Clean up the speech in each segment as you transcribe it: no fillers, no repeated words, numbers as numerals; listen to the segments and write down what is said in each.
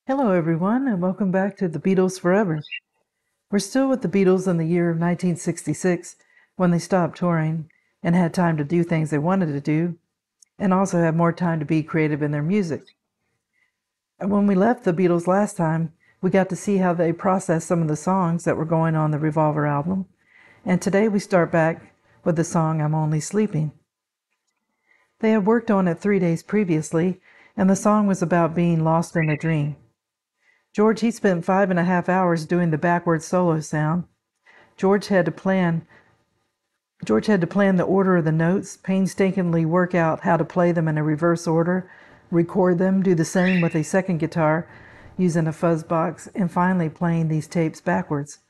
Hello, everyone, and welcome back to the Beatles Forever. We're still with the Beatles in the year of 1966 when they stopped touring and had time to do things they wanted to do and also had more time to be creative in their music. And when we left the Beatles last time, we got to see how they processed some of the songs that were going on the Revolver album. And today we start back with the song I'm Only Sleeping. They had worked on it 3 days previously, and the song was about being lost in a dream. George, he spent 5.5 hours doing the backwards solo sound. George had to plan the order of the notes, painstakingly work out how to play them in a reverse order, record them, do the same with a second guitar using a fuzz box, and finally playing these tapes backwards.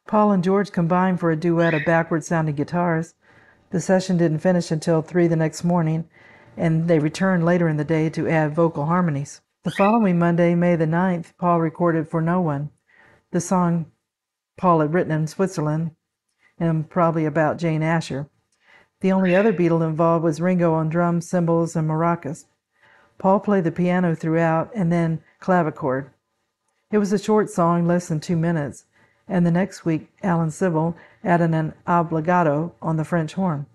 Paul and George combined for a duet of backwards sounding guitars. The session didn't finish until 3 the next morning, and they returned later in the day to add vocal harmonies. The following Monday, May the 9th, Paul recorded For No One, the song Paul had written in Switzerland, and probably about Jane Asher. The only other Beatle involved was Ringo on drums, cymbals, and maracas. Paul played the piano throughout and then clavichord. It was a short song, less than 2 minutes, and the next week Alan Sibel added an obbligato on the French horn.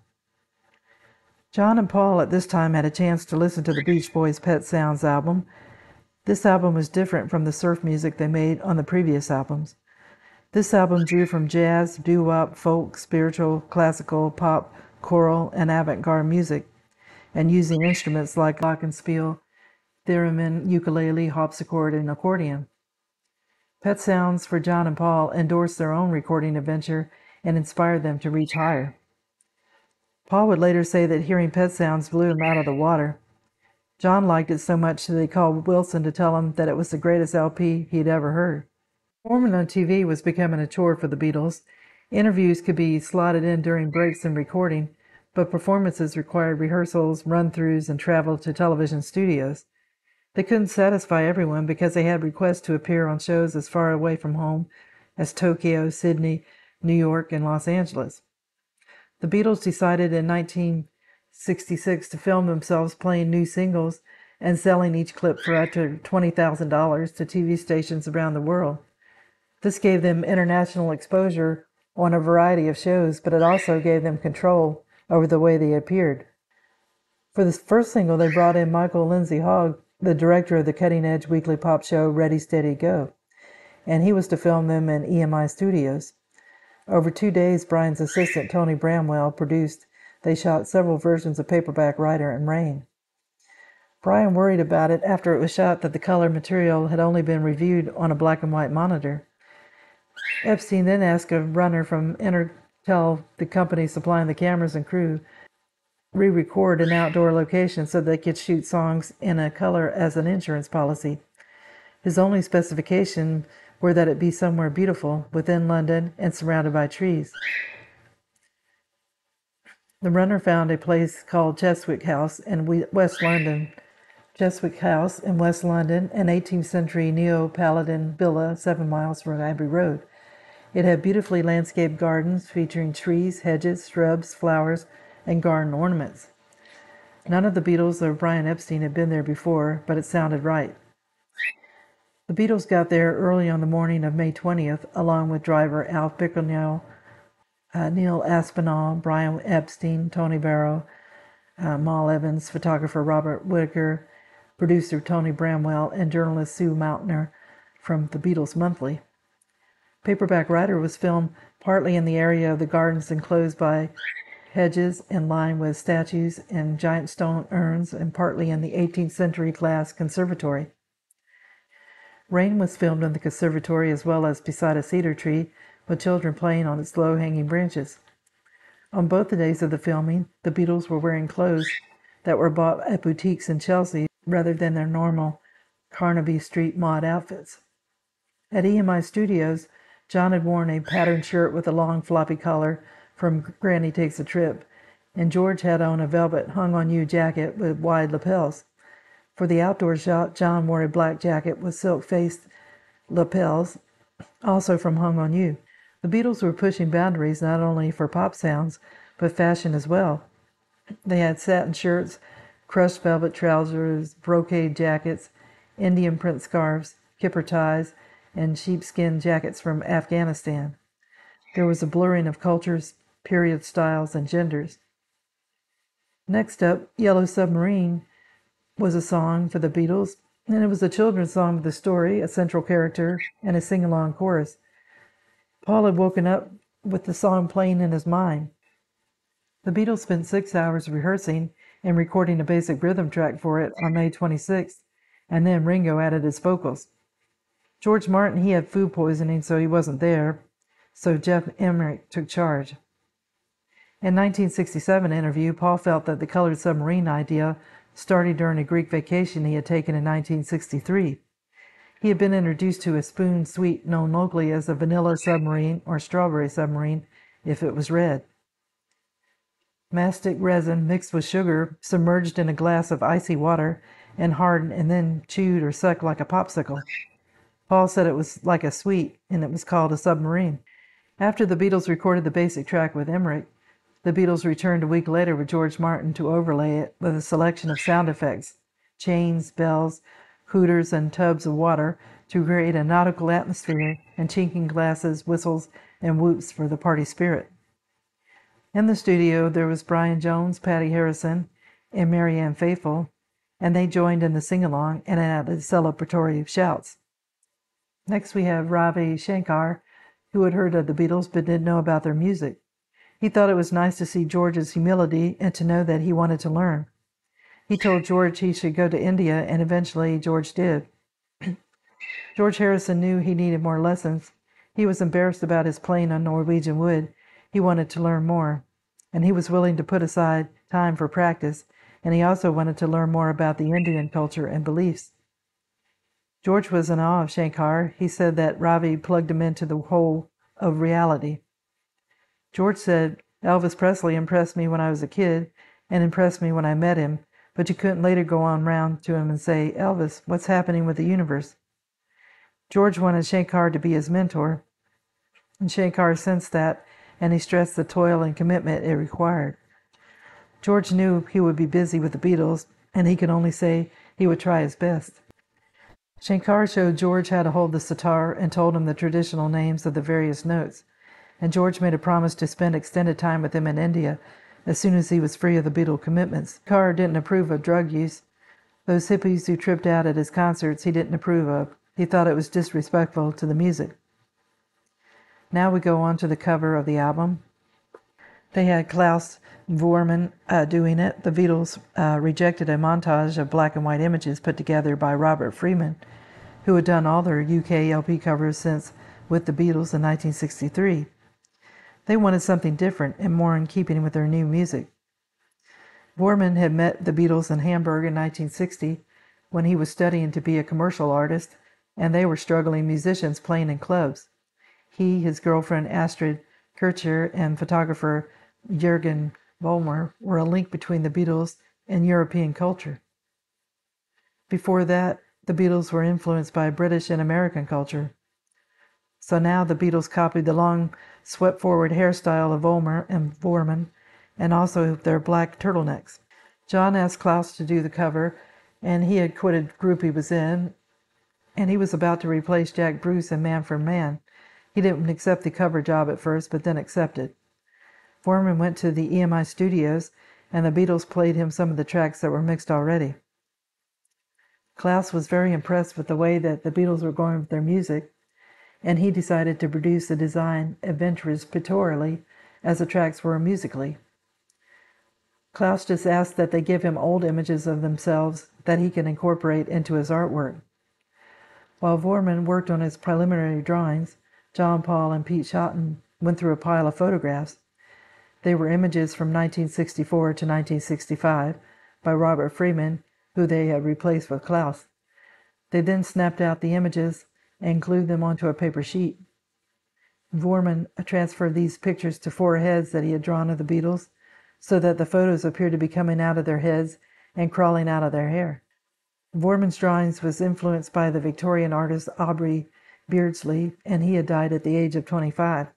John and Paul at this time had a chance to listen to the Beach Boys' Pet Sounds album. This album was different from the surf music they made on the previous albums. This album drew from jazz, doo-wop, folk, spiritual, classical, pop, choral, and avant-garde music, and using instruments like glockenspiel, theremin, ukulele, harpsichord, and accordion. Pet Sounds for John and Paul endorsed their own recording adventure and inspired them to reach higher. Paul would later say that hearing Pet Sounds blew him out of the water. John liked it so much that he called Wilson to tell him that it was the greatest LP he'd ever heard. Performing on TV was becoming a chore for the Beatles. Interviews could be slotted in during breaks in recording, but performances required rehearsals, run-throughs, and travel to television studios. They couldn't satisfy everyone because they had requests to appear on shows as far away from home as Tokyo, Sydney, New York, and Los Angeles. The Beatles decided in 1966 to film themselves playing new singles and selling each clip for up to $20,000 to TV stations around the world. This gave them international exposure on a variety of shows, but it also gave them control over the way they appeared. For the first single, they brought in Michael Lindsay Hogg, the director of the cutting-edge weekly pop show Ready, Steady, Go, and he was to film them in EMI Studios. Over 2 days, Brian's assistant, Tony Bramwell, produced. They shot several versions of Paperback Writer and Rain. Brian worried about it after it was shot that the color material had only been reviewed on a black and white monitor. Epstein then asked a runner from Intertel, the company supplying the cameras and crew, re-record an outdoor location so they could shoot songs in a color as an insurance policy. His only specification were that it be somewhere beautiful, within London and surrounded by trees. The runner found a place called Cheswick House in West London. Cheswick House in West London, an 18th century Neo-Paladin villa 7 miles from Abbey Road. It had beautifully landscaped gardens featuring trees, hedges, shrubs, flowers, and garden ornaments. None of the Beatles or Brian Epstein had been there before, but it sounded right. The Beatles got there early on the morning of May 20th, along with driver Alf Bicknell, Neil Aspinall, Brian Epstein, Tony Barrow, Mal Evans, photographer Robert Whitaker, producer Tony Bramwell, and journalist Sue Mountner from the Beatles Monthly. Paperback Writer was filmed partly in the area of the gardens enclosed by hedges and lined with statues and giant stone urns, and partly in the 18th century glass conservatory. Rain was filmed in the conservatory as well as beside a cedar tree, with children playing on its low-hanging branches. On both the days of the filming, the Beatles were wearing clothes that were bought at boutiques in Chelsea rather than their normal Carnaby Street mod outfits. At EMI Studios, John had worn a patterned shirt with a long floppy collar from Granny Takes a Trip, and George had on a velvet hung-on-you jacket with wide lapels. For the outdoor shot, John wore a black jacket with silk-faced lapels, also from Hung on You. The Beatles were pushing boundaries not only for pop sounds, but fashion as well. They had satin shirts, crushed velvet trousers, brocade jackets, Indian print scarves, kipper ties, and sheepskin jackets from Afghanistan. There was a blurring of cultures, period styles, and genders. Next up, Yellow Submarine was a song for the Beatles, and it was a children's song with a story, a central character, and a sing-along chorus. Paul had woken up with the song playing in his mind. The Beatles spent 6 hours rehearsing and recording a basic rhythm track for it on May 26th, and then Ringo added his vocals. George Martin, he had food poisoning, so he wasn't there, so Jeff Emmerich took charge. In 1967 interview, Paul felt that the colored submarine idea started during a Greek vacation he had taken in 1963. He had been introduced to a spoon sweet known locally as a vanilla submarine or strawberry submarine if it was red. Mastic resin mixed with sugar, submerged in a glass of icy water, and hardened and then chewed or sucked like a popsicle. Paul said it was like a sweet, and it was called a submarine. After the Beatles recorded the basic track with Emmerich, the Beatles returned a week later with George Martin to overlay it with a selection of sound effects, chains, bells, hooters, and tubs of water to create a nautical atmosphere, and chinking glasses, whistles, and whoops for the party spirit. In the studio, there was Brian Jones, Patty Harrison, and Marianne Faithfull, and they joined in the sing-along and added celebratory shouts. Next, we have Ravi Shankar, who had heard of the Beatles but didn't know about their music. He thought it was nice to see George's humility and to know that he wanted to learn. He told George he should go to India, and eventually George did. George Harrison knew he needed more lessons. He was embarrassed about his playing on Norwegian wood. He wanted to learn more, and he was willing to put aside time for practice, and he also wanted to learn more about the Indian culture and beliefs. George was in awe of Shankar. He said that Ravi plugged him into the whole of reality. George said, Elvis Presley impressed me when I was a kid and impressed me when I met him, but you couldn't later go on round to him and say, Elvis, what's happening with the universe? George wanted Shankar to be his mentor, and Shankar sensed that, and he stressed the toil and commitment it required. George knew he would be busy with the Beatles, and he could only say he would try his best. Shankar showed George how to hold the sitar and told him the traditional names of the various notes, and George made a promise to spend extended time with him in India as soon as he was free of the Beatle commitments. Shankar didn't approve of drug use. Those hippies who tripped out at his concerts he didn't approve of. He thought it was disrespectful to the music. Now we go on to the cover of the album. They had Klaus Voormann doing it. The Beatles rejected a montage of black and white images put together by Robert Freeman, who had done all their UK LP covers since With the Beatles in 1963. They wanted something different and more in keeping with their new music. Voormann had met the Beatles in Hamburg in 1960 when he was studying to be a commercial artist, and they were struggling musicians playing in clubs. He, his girlfriend Astrid Kircher, and photographer Jürgen Vollmer were a link between the Beatles and European culture. Before that, the Beatles were influenced by British and American culture. So now the Beatles copied the long, swept-forward hairstyle of Vollmer and Voormann, and also their black turtlenecks. John asked Klaus to do the cover, and he had quit a group he was in, and he was about to replace Jack Bruce in Man for Man. He didn't accept the cover job at first, but then accepted. Voormann went to the EMI studios, and the Beatles played him some of the tracks that were mixed already. Klaus was very impressed with the way that the Beatles were going with their music, and he decided to produce the design adventures pictorially as the tracks were musically. Klaus just asked that they give him old images of themselves that he can incorporate into his artwork. While Voormann worked on his preliminary drawings, John Paul and Pete Shotton went through a pile of photographs. They were images from 1964 to 1965 by Robert Freeman, who they had replaced with Klaus. They then snapped out the images and glued them onto a paper sheet. Voormann transferred these pictures to 4 heads that he had drawn of the Beatles, so that the photos appeared to be coming out of their heads and crawling out of their hair. Voormann's drawings was influenced by the Victorian artist Aubrey Beardsley, and he had died at the age of 25.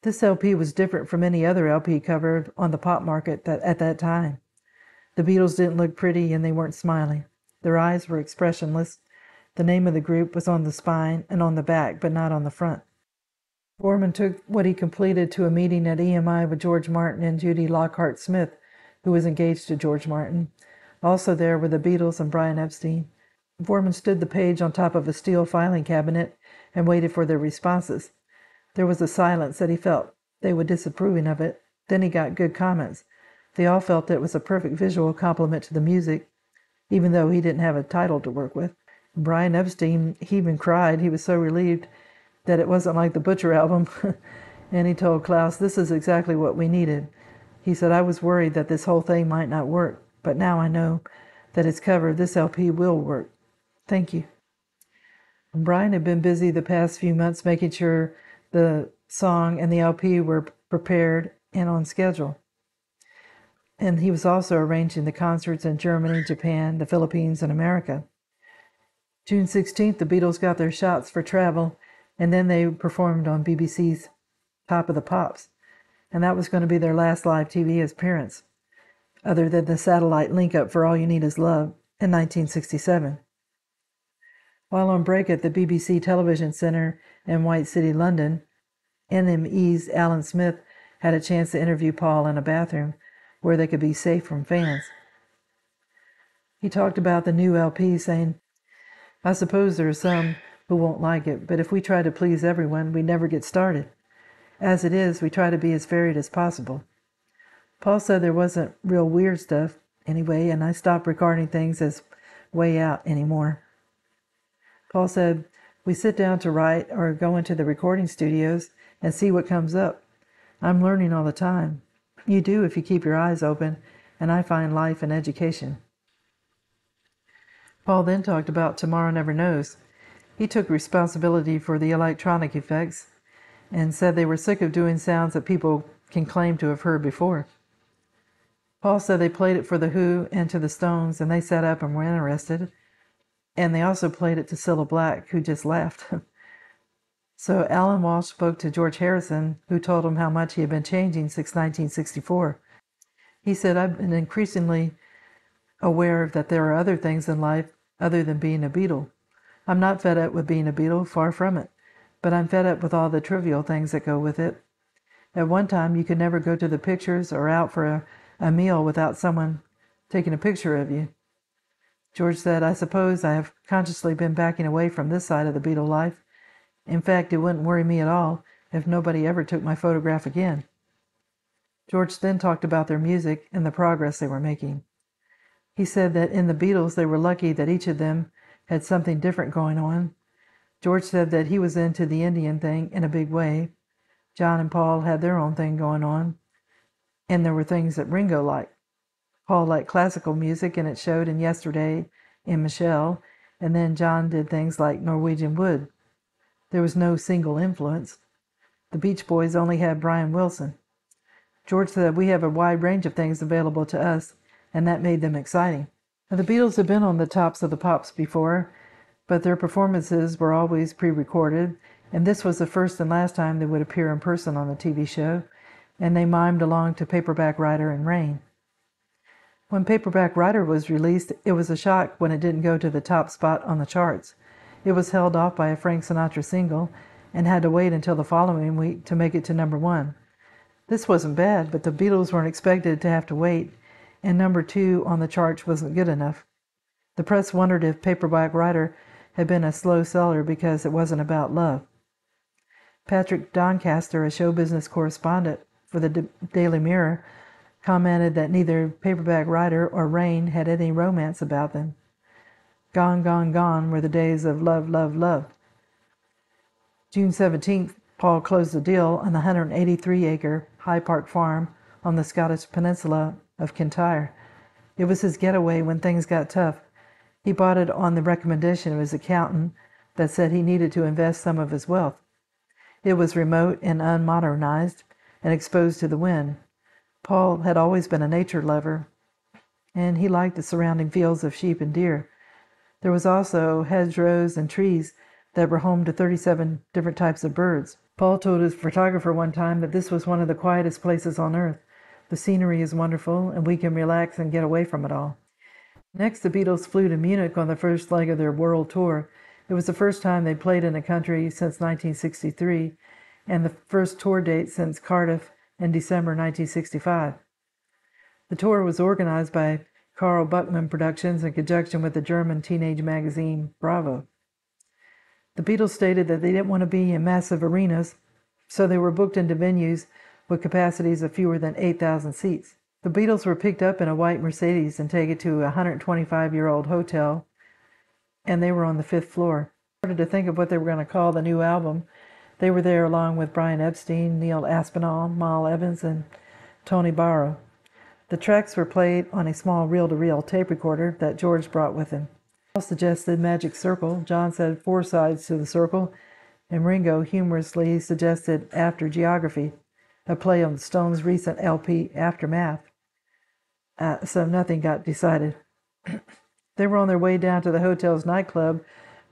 This LP was different from any other LP cover on the pop market at that time. The Beatles didn't look pretty and they weren't smiling. Their eyes were expressionless. The name of the group was on the spine and on the back, but not on the front. Foreman took what he completed to a meeting at EMI with George Martin and Judy Lockhart Smith, who was engaged to George Martin. Also there were the Beatles and Brian Epstein. Foreman stood the page on top of a steel filing cabinet and waited for their responses. There was a silence that he felt they were disapproving of it. Then he got good comments. They all felt it was a perfect visual complement to the music, even though he didn't have a title to work with. Brian Epstein, he even cried. He was so relieved that it wasn't like the Butcher album. And he told Klaus, "This is exactly what we needed." He said, "I was worried that this whole thing might not work, but now I know that it's covered. This LP will work. Thank you." And Brian had been busy the past few months making sure the song and the LP were prepared and on schedule. And he was also arranging the concerts in Germany, Japan, the Philippines, and America. June 16th, the Beatles got their shots for travel, and then they performed on BBC's Top of the Pops. And that was going to be their last live TV appearance, other than the satellite link-up for All You Need Is Love in 1967. While on break at the BBC Television Centre in White City, London, NME's Alan Smith had a chance to interview Paul in a bathroom where they could be safe from fans. He talked about the new LP, saying, "I suppose there are some who won't like it, but if we try to please everyone, we never get started. As it is, we try to be as varied as possible." Paul said there wasn't real weird stuff anyway, and I stopped regarding things as way out anymore. Paul said, "We sit down to write or go into the recording studios and see what comes up. I'm learning all the time. You do if you keep your eyes open, and I find life and education." Paul then talked about Tomorrow Never Knows. He took responsibility for the electronic effects and said they were sick of doing sounds that people can claim to have heard before. Paul said they played it for The Who and to the Stones, and they sat up and were interested. And they also played it to Cilla Black, who just laughed. So Alan Walsh spoke to George Harrison, who told him how much he had been changing since 1964. He said, "I've been increasingly aware that there are other things in life other than being a Beatle. I'm not fed up with being a Beatle, far from it, but I'm fed up with all the trivial things that go with it. At one time, you could never go to the pictures or out for a meal without someone taking a picture of you." George said, "I suppose I have consciously been backing away from this side of the Beatle life. In fact, it wouldn't worry me at all if nobody ever took my photograph again." George then talked about their music and the progress they were making. He said that in the Beatles, they were lucky that each of them had something different going on. George said that he was into the Indian thing in a big way. John and Paul had their own thing going on, and there were things that Ringo liked. Paul liked classical music, and it showed in Yesterday, in Michelle, and then John did things like Norwegian Wood. There was no single influence. The Beach Boys only had Brian Wilson. George said, "We have a wide range of things available to us, and that made them exciting." Now, the Beatles had been on the Tops of the Pops before, but their performances were always pre-recorded, and this was the first and last time they would appear in person on the TV show, and they mimed along to Paperback Writer and Rain. When Paperback Writer was released, it was a shock when it didn't go to the top spot on the charts. It was held off by a Frank Sinatra single and had to wait until the following week to make it to number 1. This wasn't bad, but the Beatles weren't expected to have to wait, and number 2 on the charts wasn't good enough. The press wondered if Paperback Writer had been a slow seller because it wasn't about love. Patrick Doncaster, a show business correspondent for the Daily Mirror, commented that neither Paperback Writer or Rain had any romance about them. Gone, gone, gone were the days of love, love, love. June 17th, Paul closed the deal on the 183-acre High Park farm on the Scottish peninsula of Kintyre. It was his getaway when things got tough. He bought it on the recommendation of his accountant that said he needed to invest some of his wealth. It was remote and unmodernized and exposed to the wind. Paul had always been a nature lover, and he liked the surrounding fields of sheep and deer. There was also hedgerows and trees that were home to 37 different types of birds. Paul told his photographer one time that this was one of the quietest places on earth. The scenery is wonderful, and we can relax and get away from it all. Next, the Beatles flew to Munich on the first leg of their world tour. It was the first time they played in the country since 1963, and the first tour date since Cardiff in December 1965. The tour was organized by Carl Buckman Productions in conjunction with the German teenage magazine Bravo. The Beatles stated that they didn't want to be in massive arenas, so they were booked into venues with capacities of fewer than 8,000 seats. The Beatles were picked up in a white Mercedes and taken to a 125-year-old hotel, and they were on the 5th floor. I started to think of what they were going to call the new album. They were there along with Brian Epstein, Neil Aspinall, Mal Evans, and Tony Barrow. The tracks were played on a small reel-to-reel tape recorder that George brought with him. Paul suggested Magic Circle, John said 4 sides to the circle, and Ringo humorously suggested After Geography, a play on the Stones' recent LP Aftermath. So nothing got decided. They were on their way down to the hotel's nightclub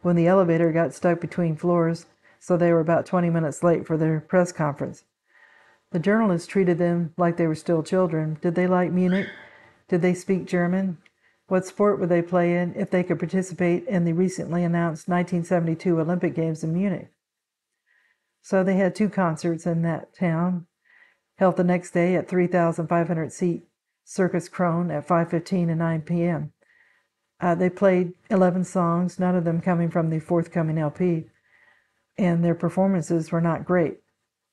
when the elevator got stuck between floors, so they were about 20 minutes late for their press conference. The journalists treated them like they were still children. Did they like Munich? Did they speak German? What sport would they play in if they could participate in the recently announced 1972 Olympic Games in Munich? So they had 2 concerts in that town, held the next day at 3,500-seat Circus Krone at 5:15 and 9 p.m. They played 11 songs, none of them coming from the forthcoming LP, and their performances were not great.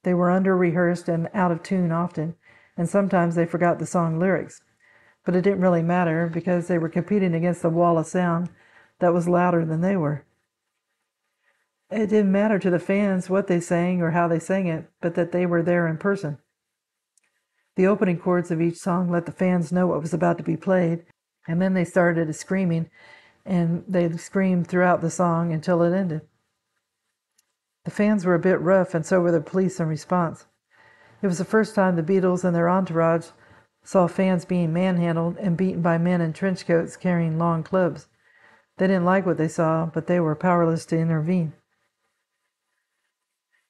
They were under-rehearsed and out of tune often, and sometimes they forgot the song lyrics. But it didn't really matter because they were competing against a wall of sound that was louder than they were. It didn't matter to the fans what they sang or how they sang it, but that they were there in person. The opening chords of each song let the fans know what was about to be played, and then they started screaming, and they screamed throughout the song until it ended. The fans were a bit rough, and so were the police in response. It was the first time the Beatles and their entourage saw fans being manhandled and beaten by men in trench coats carrying long clubs. They didn't like what they saw, but they were powerless to intervene.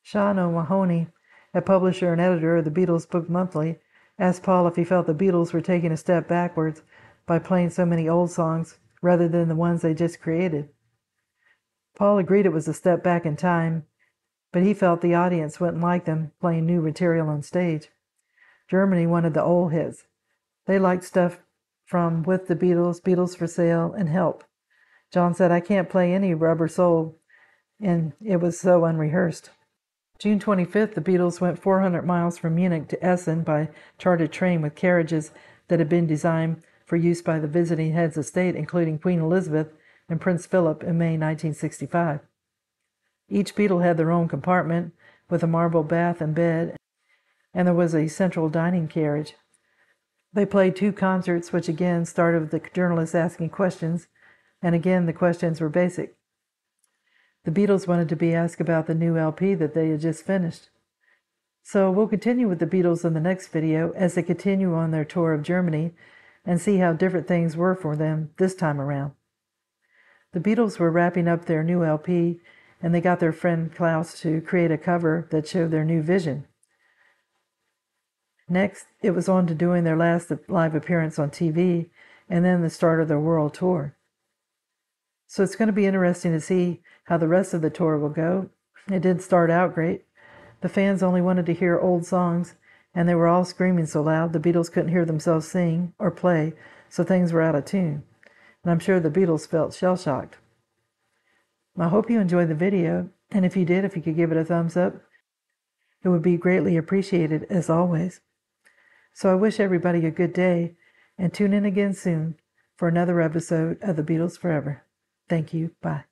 Sean O'Mahony, a publisher and editor of the Beatles Book Monthly, asked Paul if he felt the Beatles were taking a step backwards by playing so many old songs rather than the ones they just created. Paul agreed it was a step back in time, but he felt the audience wouldn't like them playing new material on stage. Germany wanted the old hits. They liked stuff from With the Beatles, Beatles for Sale, and Help. John said, "I can't play any Rubber Soul," and it was so unrehearsed. June 25th, the Beatles went 400 miles from Munich to Essen by chartered train with carriages that had been designed for use by the visiting heads of state, including Queen Elizabeth and Prince Philip in May 1965. Each Beatle had their own compartment with a marble bath and bed, and there was a central dining carriage. They played 2 concerts, which again started with the journalists asking questions, and again the questions were basic. The Beatles wanted to be asked about the new LP that they had just finished. So we'll continue with the Beatles in the next video as they continue on their tour of Germany and see how different things were for them this time around. The Beatles were wrapping up their new LP, and they got their friend Klaus to create a cover that showed their new vision. Next, it was on to doing their last live appearance on TV, and then the start of their world tour. So it's going to be interesting to see how the rest of the tour will go. It didn't start out great. The fans only wanted to hear old songs, and they were all screaming so loud the Beatles couldn't hear themselves sing or play, so things were out of tune. And I'm sure the Beatles felt shell-shocked. I hope you enjoyed the video, and if you did, if you could give it a thumbs up, it would be greatly appreciated, as always. So I wish everybody a good day, and tune in again soon for another episode of the Beatles Forever. Thank you. Bye.